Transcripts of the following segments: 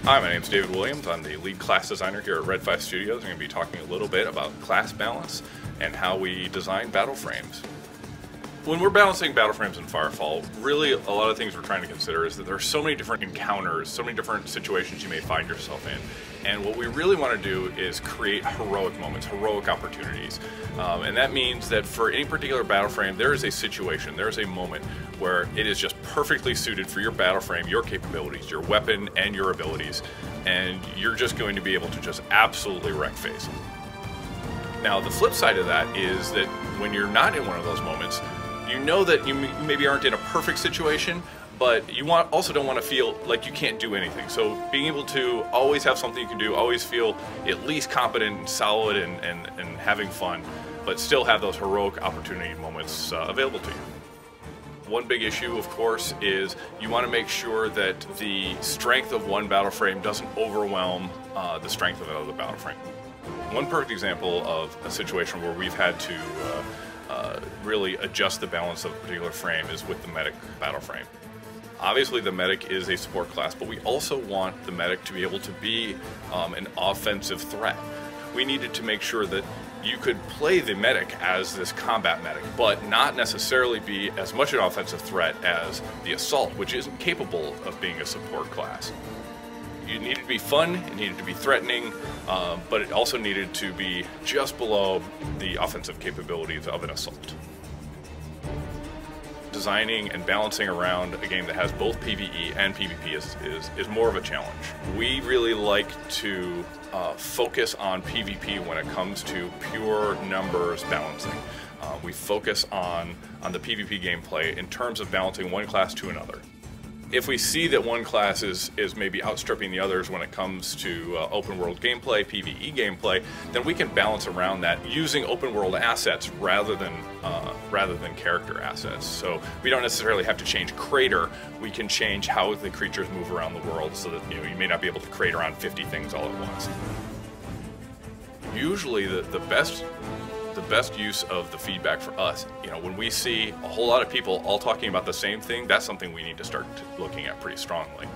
Hi, my name is David Williams. I'm the lead class designer here at Red 5 Studios. I'm going to be talking a little bit about class balance and how we design battle frames. When we're balancing battle frames in FireFall, really a lot of things we're trying to consider is that there are so many different encounters, so many different situations you may find yourself in. And what we really want to do is create heroic moments, heroic opportunities. And that means that for any particular battle frame, there is a situation, there is a moment where it is just perfectly suited for your battle frame, your capabilities, your weapon, and your abilities. And you're just going to be able to just absolutely wreck face. Now, the flip side of that is that when you're not in one of those moments, you know that you maybe aren't in a perfect situation, but you also don't want to feel like you can't do anything. So being able to always have something you can do, always feel at least competent and solid and having fun, but still have those heroic opportunity moments available to you. One big issue, of course, is you want to make sure that the strength of one battle frame doesn't overwhelm the strength of another battle frame. One perfect example of a situation where we've had to really adjust the balance of a particular frame is with the medic battle frame. Obviously the medic is a support class, but we also want the medic to be able to be an offensive threat. We needed to make sure that you could play the medic as this combat medic, but not necessarily be as much an offensive threat as the assault, which isn't capable of being a support class. It needed to be fun, it needed to be threatening, but it also needed to be just below the offensive capabilities of an assault. Designing and balancing around a game that has both PvE and PvP is more of a challenge. We really like to focus on PvP when it comes to pure numbers balancing. We focus on the PvP gameplay in terms of balancing one class to another. If we see that one class is maybe outstripping the others when it comes to open world gameplay, PvE gameplay, then we can balance around that using open world assets rather than character assets. So we don't necessarily have to change crater, we can change how the creatures move around the world so that you may not be able to crate around 50 things all at once. Usually the best use of the feedback for us, when we see a whole lot of people all talking about the same thing, that's something we need to start looking at pretty strongly.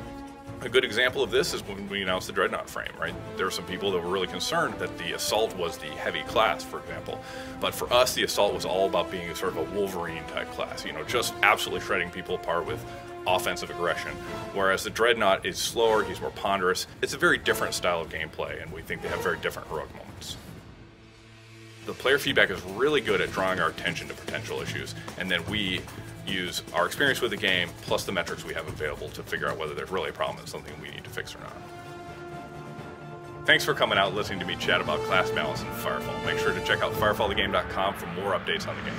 A good example of this is when we announced the Dreadnought frame, right? There were some people that were really concerned that the Assault was the heavy class, for example. But for us, the Assault was all about being sort of a Wolverine type class, just absolutely shredding people apart with offensive aggression. Whereas the Dreadnought is slower, he's more ponderous. It's a very different style of gameplay, and we think they have very different heroic moments. The player feedback is really good at drawing our attention to potential issues, and then we use our experience with the game plus the metrics we have available to figure out whether there's really a problem and something we need to fix or not. Thanks for coming out and listening to me chat about class balance in FireFall. Make sure to check out firefallthegame.com for more updates on the game.